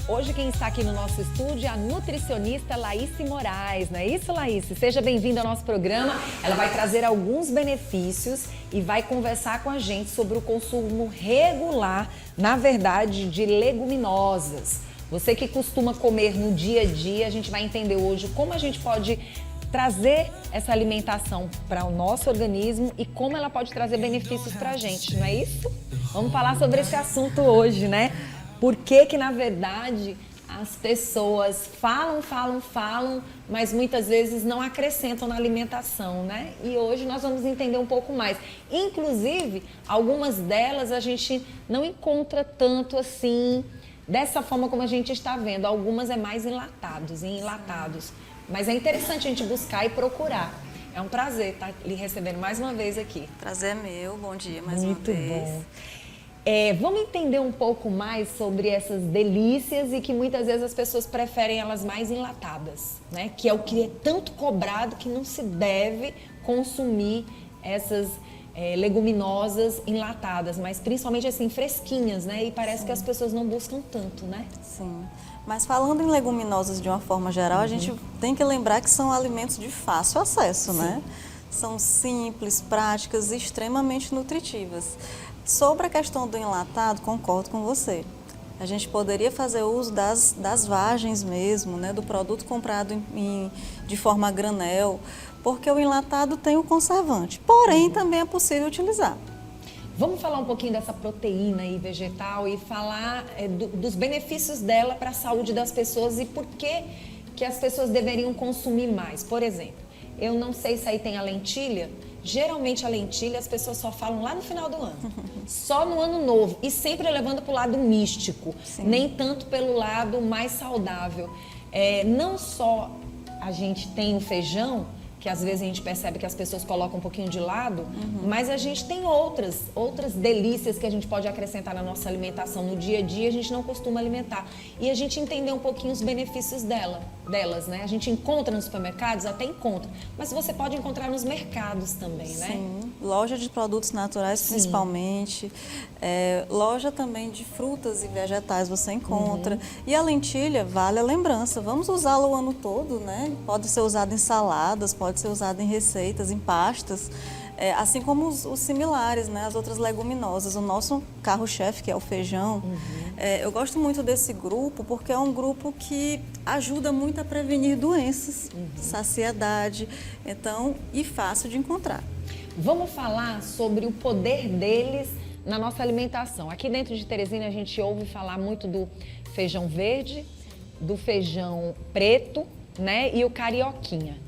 Hoje quem está aqui no nosso estúdio é a nutricionista Laísse Moraes, não é isso, Laísse? Seja bem-vinda ao nosso programa. Ela vai trazer alguns benefícios e vai conversar com a gente sobre o consumo regular, na verdade, de leguminosas. Você que costuma comer no dia a dia, a gente vai entender hoje como a gente pode trazer essa alimentação para o nosso organismo e como ela pode trazer benefícios para a gente, não é isso? Vamos falar sobre esse assunto hoje, né? Por que, na verdade, as pessoas falam, mas muitas vezes não acrescentam na alimentação, né? E hoje nós vamos entender um pouco mais. Inclusive, algumas delas a gente não encontra tanto assim, dessa forma como a gente está vendo. Algumas é mais enlatados. Mas é interessante a gente buscar e procurar. É um prazer estar lhe recebendo mais uma vez aqui. Prazer é meu, bom dia mais uma Muito vez. bom. Vamos entender um pouco mais sobre essas delícias e que muitas vezes as pessoas preferem elas mais enlatadas, né? Que é o que é tanto cobrado que não se deve consumir essas leguminosas enlatadas, mas principalmente assim fresquinhas, né? E parece que as pessoas não buscam tanto, né? Sim. Mas falando em leguminosas de uma forma geral, a gente tem que lembrar que são alimentos de fácil acesso, né? São simples, práticas e extremamente nutritivas. Sobre a questão do enlatado, concordo com você. A gente poderia fazer uso das vagens mesmo, né? Do produto comprado de forma a granel, porque o enlatado tem o conservante, porém também é possível utilizar. Vamos falar um pouquinho dessa proteína aí vegetal e falar dos benefícios dela para a saúde das pessoas e por que as pessoas deveriam consumir mais. Por exemplo, eu não sei se aí tem a lentilha. Geralmente a lentilha as pessoas só falam lá no final do ano, só no ano novo e sempre levando para o lado místico, nem tanto pelo lado mais saudável. Não só a gente tem o feijão, que às vezes a gente percebe que as pessoas colocam um pouquinho de lado, mas a gente tem outras delícias que a gente pode acrescentar na nossa alimentação. No dia a dia a gente não costuma alimentar. E a gente entender um pouquinho os benefícios delas, né? A gente encontra nos supermercados, até encontra, mas você pode encontrar nos mercados também, né? Sim, loja de produtos naturais principalmente, loja também de frutas e vegetais você encontra. E a lentilha, vale a lembrança, vamos usá-la o ano todo, né? Pode ser usada em saladas, pode ser usado em receitas, em pastas, assim como os similares, né, as outras leguminosas. O nosso carro-chefe, que é o feijão, eu gosto muito desse grupo porque é um grupo que ajuda muito a prevenir doenças, saciedade, então, e fácil de encontrar. Vamos falar sobre o poder deles na nossa alimentação. Aqui dentro de Teresina a gente ouve falar muito do feijão verde, do feijão preto, né, e o carioquinha.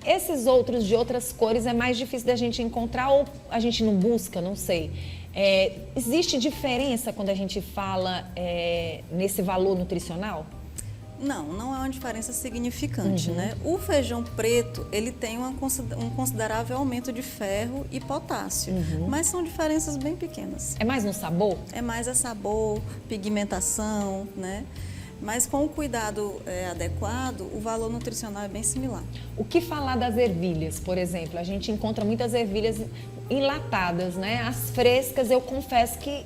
Esses outros de outras cores é mais difícil da gente encontrar ou a gente não busca, não sei. Existe diferença quando a gente fala nesse valor nutricional? Não é uma diferença significante, né? O feijão preto, ele tem um considerável aumento de ferro e potássio, mas são diferenças bem pequenas. É mais no sabor? É mais a sabor, pigmentação, né? Mas com o cuidado adequado, o valor nutricional é bem similar. O que falar das ervilhas, por exemplo? A gente encontra muitas ervilhas enlatadas, né? As frescas, eu confesso que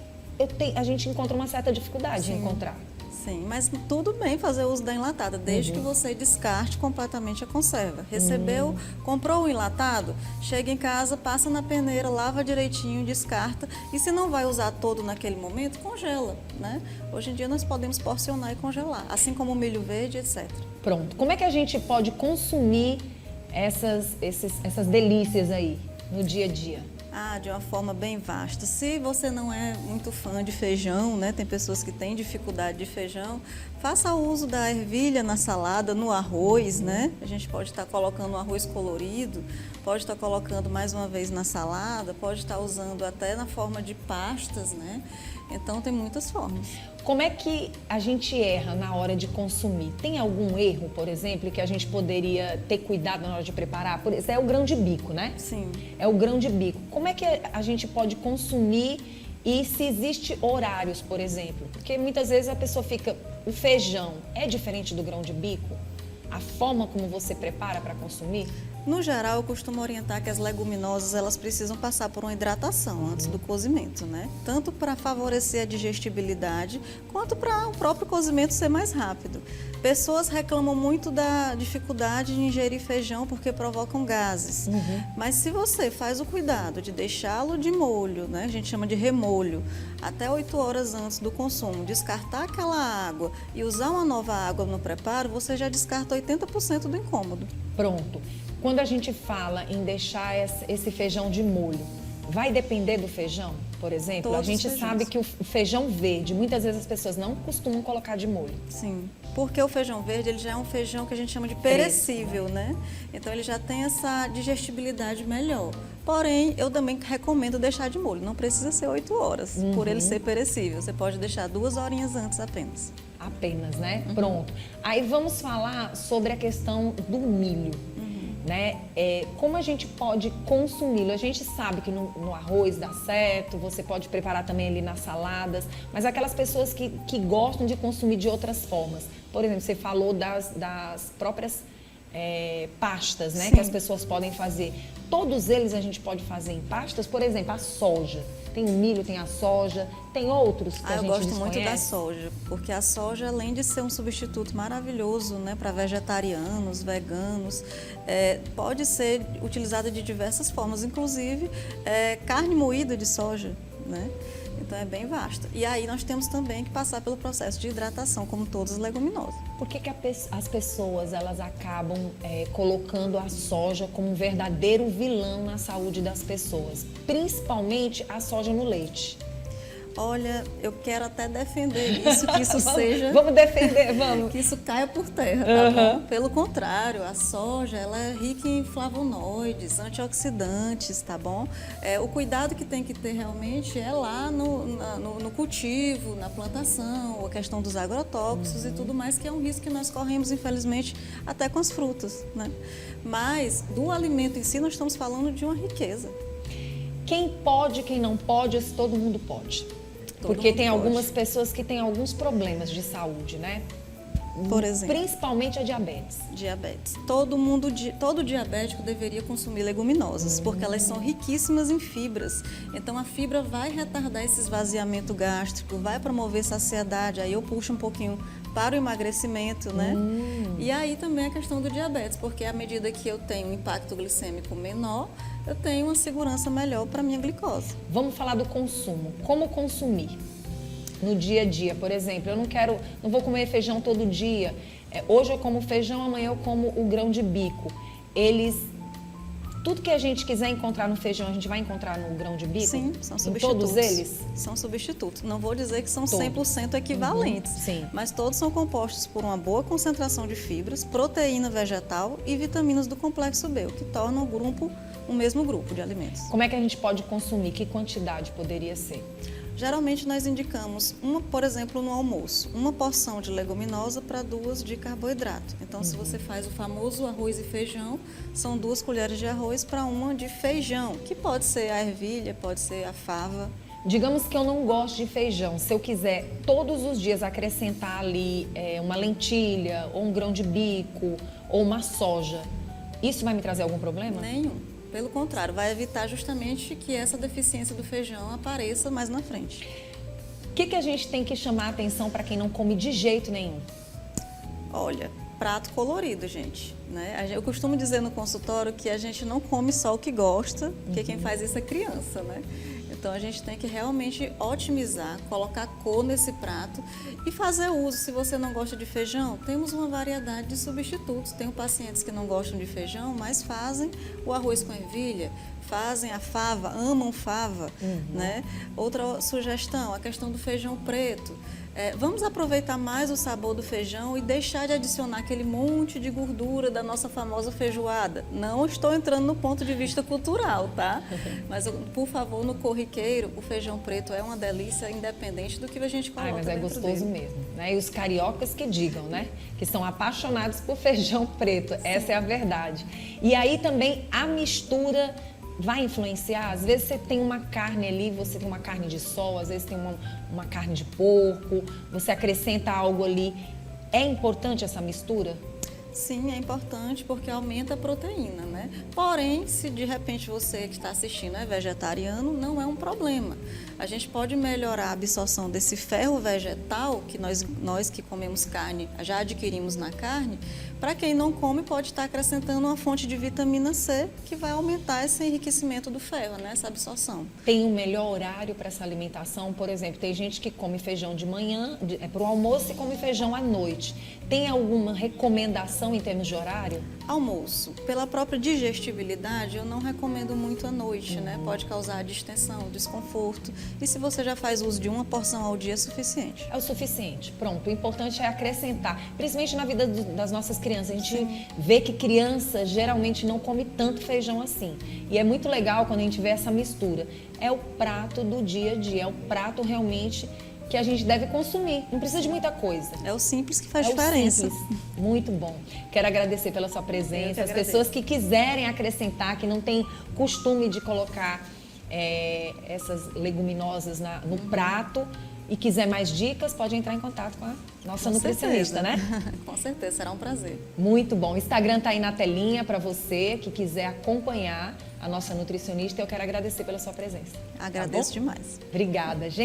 a gente encontra uma certa dificuldade em encontrar. Sim, mas tudo bem fazer uso da enlatada, desde que você descarte completamente a conserva. Recebeu, comprou o enlatado, chega em casa, passa na peneira, lava direitinho, descarta. E se não vai usar todo naquele momento, congela, né? Hoje em dia nós podemos porcionar e congelar, assim como o milho verde, etc. Pronto. Como é que a gente pode consumir essas delícias aí no dia a dia? De uma forma bem vasta. Se você não é muito fã de feijão, né? Tem pessoas que têm dificuldade de feijão, faça uso da ervilha na salada, no arroz, né? A gente pode estar colocando um arroz colorido, pode estar colocando mais uma vez na salada, pode estar usando até na forma de pastas, né? Então tem muitas formas. Como é que a gente erra na hora de consumir? Tem algum erro, por exemplo, que a gente poderia ter cuidado na hora de preparar? Por exemplo, é o grão de bico, né? Sim. É o grão de bico. Como é que a gente pode consumir e se existe horários, por exemplo? Porque muitas vezes a pessoa fica... O feijão é diferente do grão de bico? a forma como você prepara para consumir? No geral, eu costumo orientar que as leguminosas elas precisam passar por uma hidratação antes do cozimento, né? Tanto para favorecer a digestibilidade, quanto para o próprio cozimento ser mais rápido. Pessoas reclamam muito da dificuldade de ingerir feijão porque provocam gases. Mas se você faz o cuidado de deixá-lo de molho, né? A gente chama de remolho, até 8 horas antes do consumo, descartar aquela água e usar uma nova água no preparo, você já descarta 80% do incômodo. Pronto. Quando a gente fala em deixar esse feijão de molho, vai depender do feijão? Por exemplo, Todos a gente os feijões. sabe que o feijão verde, muitas vezes as pessoas não costumam colocar de molho. Sim, porque o feijão verde ele já é um feijão que a gente chama de perecível, né? Então ele já tem essa digestibilidade melhor. Porém, eu também recomendo deixar de molho. Não precisa ser 8 horas, por ele ser perecível. Você pode deixar 2 horinhas antes apenas. Apenas, né? Pronto. Aí vamos falar sobre a questão do milho. Né? Como a gente pode consumi-lo? A gente sabe que no arroz dá certo, você pode preparar também ali nas saladas, mas aquelas pessoas que gostam de consumir de outras formas. Por exemplo, você falou das próprias pastas, né? Que as pessoas podem fazer. Todos eles a gente pode fazer em pastas, por exemplo, a soja. Tem o milho, tem a soja, tem outros que a gente Eu gosto desconhece. muito da soja, porque a soja, além de ser um substituto maravilhoso, né, para vegetarianos, veganos, pode ser utilizada de diversas formas, inclusive carne moída de soja, né? Então é bem vasto. E aí nós temos também que passar pelo processo de hidratação, como todas as leguminosas. Por que as pessoas elas acabam colocando a soja como um verdadeiro vilão na saúde das pessoas? Principalmente a soja no leite. Olha, eu quero até defender isso, que isso seja... Vamos defender, vamos. Que isso caia por terra, tá bom? Pelo contrário, a soja, ela é rica em flavonoides, antioxidantes, tá bom? O cuidado que tem que ter realmente é lá no cultivo, na plantação, a questão dos agrotóxicos e tudo mais, que é um risco que nós corremos, infelizmente, até com as frutas, né? Mas, do alimento em si, nós estamos falando de uma riqueza. Quem pode, quem não pode, esse todo mundo pode. Porque tem algumas pessoas que têm alguns problemas de saúde, né? Por exemplo? Principalmente a diabetes. Diabetes. Todo diabético deveria consumir leguminosas, porque elas são riquíssimas em fibras. Então a fibra vai retardar esse esvaziamento gástrico, vai promover saciedade. Aí eu puxo um pouquinho para o emagrecimento, né? E aí também a questão do diabetes, porque à medida que eu tenho um impacto glicêmico menor, eu tenho uma segurança melhor para a minha glicose. Vamos falar do consumo. Como consumir? No dia a dia, por exemplo, eu não vou comer feijão todo dia. Hoje eu como feijão, amanhã eu como o grão de bico. Tudo que a gente quiser encontrar no feijão, a gente vai encontrar no grão de bico? Sim, são substitutos. Em todos eles? São substitutos. Não vou dizer que são Todos. 100% equivalentes, Sim. mas todos são compostos por uma boa concentração de fibras, proteína vegetal e vitaminas do complexo B, o que torna o mesmo grupo de alimentos. Como é que a gente pode consumir? Que quantidade poderia ser? Geralmente nós indicamos, por exemplo, no almoço, uma porção de leguminosa para 2 de carboidrato. Então, se você faz o famoso arroz e feijão, são 2 colheres de arroz para 1 de feijão, que pode ser a ervilha, pode ser a fava. Digamos que eu não gosto de feijão. Se eu quiser todos os dias acrescentar ali uma lentilha, ou um grão de bico, ou uma soja, isso vai me trazer algum problema? Nenhum. Pelo contrário, vai evitar justamente que essa deficiência do feijão apareça mais na frente. O que a gente tem que chamar a atenção para quem não come de jeito nenhum? Olha, prato colorido, gente, né? Eu costumo dizer no consultório que a gente não come só o que gosta, porque quem faz isso é criança, né? Então a gente tem que realmente otimizar, colocar cor nesse prato e fazer uso. Se você não gosta de feijão, temos uma variedade de substitutos. Tenho pacientes que não gostam de feijão, mas fazem o arroz com ervilha, fazem a fava, amam fava, né? Outra sugestão, a questão do feijão preto. Vamos aproveitar mais o sabor do feijão e deixar de adicionar aquele monte de gordura da nossa famosa feijoada. Não estou entrando no ponto de vista cultural, tá? Mas, por favor, no corriqueiro, o feijão preto é uma delícia, independente do que a gente coloca mas é dentro gostoso dele. mesmo, né? E os cariocas que digam, né? Que são apaixonados por feijão preto, essa é a verdade. E aí também a mistura vai influenciar? Às vezes você tem uma carne ali, você tem uma carne de sol, às vezes tem uma carne de porco, você acrescenta algo ali. É importante essa mistura? Sim, é importante porque aumenta a proteína, né? Porém, se de repente você que está assistindo é vegetariano, não é um problema. A gente pode melhorar a absorção desse ferro vegetal, que nós que comemos carne já adquirimos na carne. Para quem não come, pode estar acrescentando uma fonte de vitamina C, que vai aumentar esse enriquecimento do ferro, né? Essa absorção. Tem um melhor horário para essa alimentação? Por exemplo, tem gente que come feijão de manhã, para o almoço, e come feijão à noite. Tem alguma recomendação em termos de horário? Almoço. Pela própria digestibilidade, eu não recomendo muito à noite, né? Pode causar distensão, desconforto. E se você já faz uso de uma porção ao dia, é suficiente. É o suficiente. Pronto. O importante é acrescentar, principalmente na vida das nossas crianças. A gente vê que criança geralmente não come tanto feijão assim. E é muito legal quando a gente vê essa mistura. É o prato do dia a dia, é o prato realmente que a gente deve consumir. Não precisa de muita coisa. É o simples que faz É diferença. o simples. Muito bom. Quero agradecer pela sua presença. As pessoas que quiserem acrescentar, que não têm costume de colocar essas leguminosas no prato e quiser mais dicas, pode entrar em contato com a nossa nutricionista, né? Com certeza, será um prazer. Muito bom. O Instagram está aí na telinha para você que quiser acompanhar a nossa nutricionista. Eu quero agradecer pela sua presença. Agradeço demais. Obrigada, gente.